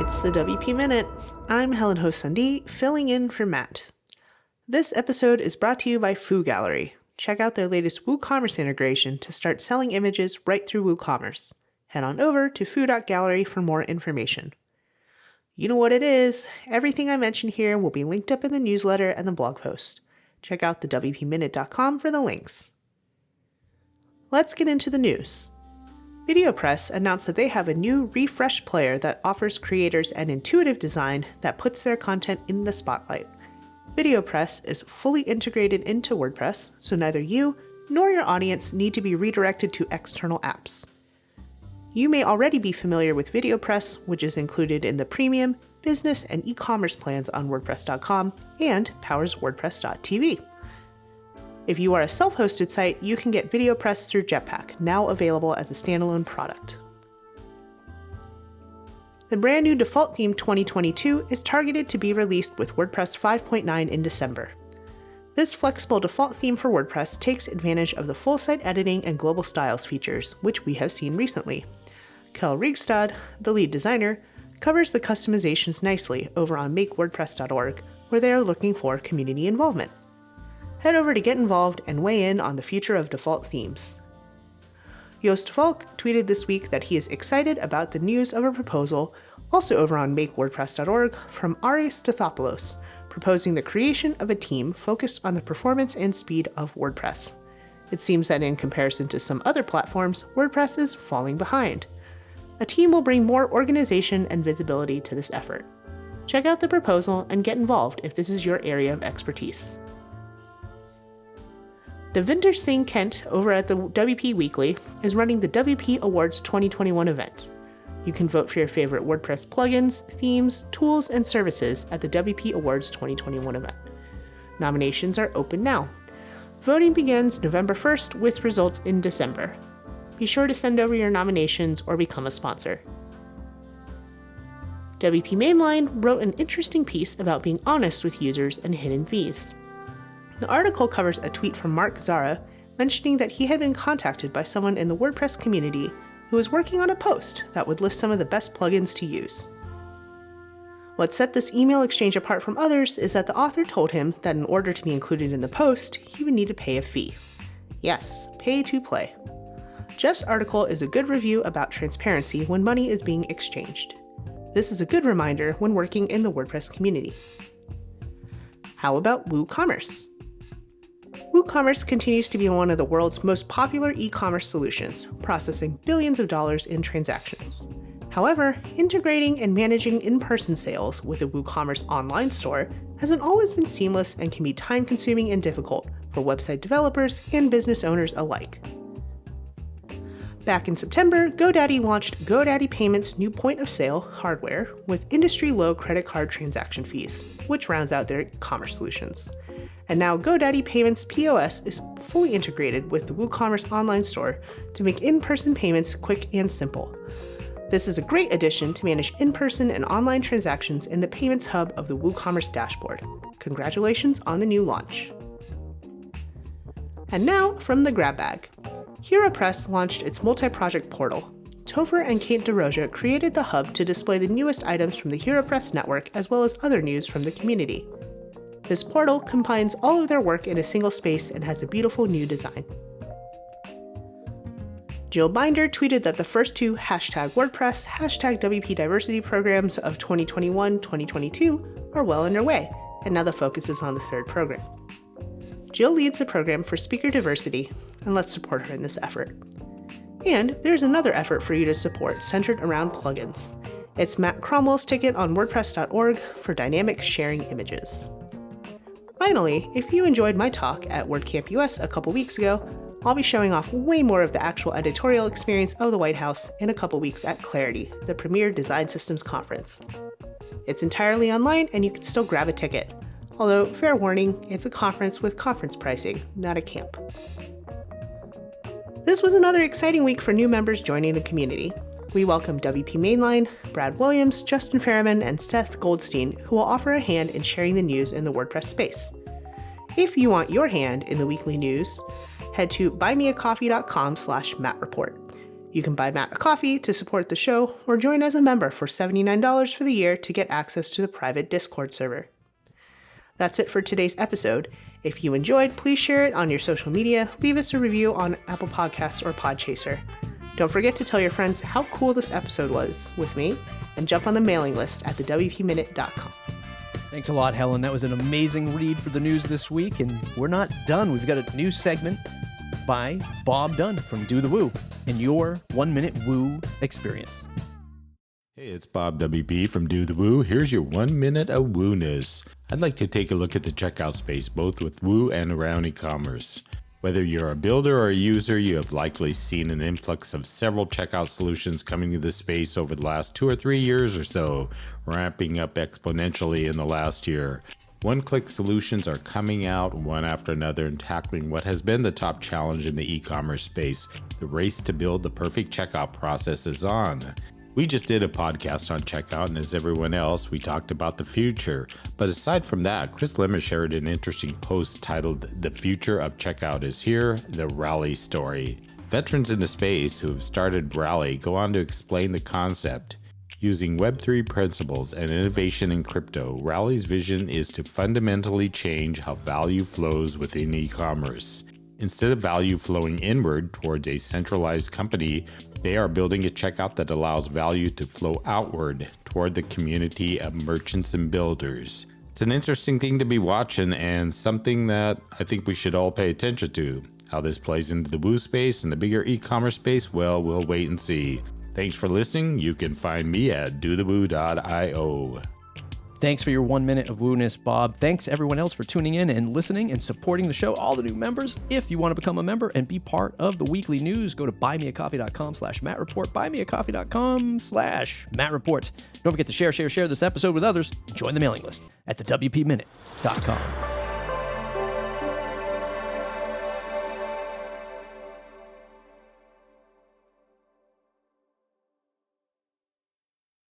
It's the WP Minute. I'm Helen Hou-Sandi, filling in for Matt. This episode is brought to you by Foo Gallery. Check out their latest WooCommerce integration to start selling images right through WooCommerce. Head on over to foo.gallery for more information. You know what it is. Everything I mentioned here will be linked up in the newsletter and the blog post. Check out the WPMinute.com for the links. Let's get into the news. WordPress announced that they have a new refresh player that offers creators an intuitive design that puts their content in the spotlight. WordPress is fully integrated into WordPress, so neither you nor your audience need to be redirected to external apps. You may already be familiar with WordPress, which is included in the premium, business, and e-commerce plans on WordPress.com and powers WordPress.tv. If you are a self-hosted site, you can get WordPress through Jetpack, now available as a standalone product. The brand new default theme 2022 is targeted to be released with WordPress 5.9 in December. This flexible default theme for WordPress takes advantage of the full site editing and global styles features, which we have seen recently. Kjell Rigstad, the lead designer, covers the customizations nicely over on makewordpress.org, where they are looking for community involvement. Head over to get involved and weigh in on the future of default themes. Joost Valk tweeted this week that he is excited about the news of a proposal, also over on makewordpress.org, from Aris Stathopoulos, proposing the creation of a team focused on the performance and speed of WordPress. It seems that in comparison to some other platforms, WordPress is falling behind. A team will bring more organization and visibility to this effort. Check out the proposal and get involved if this is your area of expertise. Devinder Singh Kent over at the WP Weekly is running the WP Awards 2021 event. You can vote for your favorite WordPress plugins, themes, tools, and services at the WP Awards 2021 event. Nominations are open now. Voting begins November 1st with results in December. Be sure to send over your nominations or become a sponsor. WP Mainline wrote an interesting piece about being honest with users and hidden fees. The article covers a tweet from Mark Zara mentioning that he had been contacted by someone in the WordPress community who was working on a post that would list some of the best plugins to use. What set this email exchange apart from others is that the author told him that in order to be included in the post, he would need to pay a fee. Yes, pay to play. Jeff's article is a good review about transparency when money is being exchanged. This is a good reminder when working in the WordPress community. How about WooCommerce? WooCommerce continues to be one of the world's most popular e-commerce solutions, processing billions of dollars in transactions. However, integrating and managing in-person sales with a WooCommerce online store hasn't always been seamless and can be time-consuming and difficult for website developers and business owners alike. Back in September, GoDaddy launched GoDaddy Payments' new point-of-sale hardware with industry-low credit card transaction fees, which rounds out their commerce solutions. And now GoDaddy Payments POS is fully integrated with the WooCommerce online store to make in-person payments quick and simple. This is a great addition to manage in-person and online transactions in the payments hub of the WooCommerce dashboard. Congratulations on the new launch. And now, from the grab bag. Hero Press launched its multi-project portal. Topher and Kate DeRoja created the hub to display the newest items from the Hero Press network as well as other news from the community. This portal combines all of their work in a single space and has a beautiful new design. Jill Binder tweeted that the first two #WordPress, #WP Diversity programs of 2021-2022 are well underway, and now the focus is on the third program. Jill leads the program for speaker diversity, and let's support her in this effort. And there's another effort for you to support centered around plugins. It's Matt Cromwell's ticket on WordPress.org for dynamic sharing images. Finally, if you enjoyed my talk at WordCamp US a couple weeks ago, I'll be showing off way more of the actual editorial experience of the White House in a couple weeks at Clarity, the premier design systems conference. It's entirely online and you can still grab a ticket. Although, fair warning, it's a conference with conference pricing, not a camp. This was another exciting week for new members joining the community. We welcome WP Mainline, Brad Williams, Justin Ferriman, and Seth Goldstein, who will offer a hand in sharing the news in the WordPress space. If you want your hand in the weekly news, head to buymeacoffee.com/MattReport. You can buy Matt a coffee to support the show, or join as a member for $79 for the year to get access to the private Discord server. That's it for today's episode. If you enjoyed, please share it on your social media, leave us a review on Apple Podcasts or Podchaser. Don't forget to tell your friends how cool this episode was with me, and jump on the mailing list at thewpminute.com. Thanks a lot, Helen. That was an amazing read for the news this week, and we're not done. We've got a new segment by Bob Dunn from Do the Woo in your 1 Minute Woo experience. Hey, it's Bob WP from Do the Woo. Here's your 1 minute of Wooness. I'd like to take a look at the checkout space, both with Woo and around e-commerce. Whether you're a builder or a user, you have likely seen an influx of several checkout solutions coming to this space over the last 2 or 3 years or so, ramping up exponentially in the last year. One-click solutions are coming out one after another and tackling what has been the top challenge in the e-commerce space. The race to build the perfect checkout process is on. We just did a podcast on checkout, and as everyone else, we talked about the future. But aside from that, Chris Lemmer shared an interesting post titled "The Future of Checkout is Here, the Rally Story." Veterans in the space who have started Rally go on to explain the concept. Using Web3 principles and innovation in crypto, Rally's vision is to fundamentally change how value flows within e-commerce. Instead of value flowing inward towards a centralized company, they are building a checkout that allows value to flow outward toward the community of merchants and builders. It's an interesting thing to be watching and something that I think we should all pay attention to. How this plays into the Woo space and the bigger e-commerce space, well, we'll wait and see. Thanks for listening. You can find me at dothewoo.io. Thanks for your 1 minute of Wooness, Bob. Thanks everyone else for tuning in and listening and supporting the show. All the new members, if you want to become a member and be part of the weekly news, go to buymeacoffee.com/MattReport, buymeacoffee.com/MattReport. Don't forget to share this episode with others. Join the mailing list at thewpminute.com.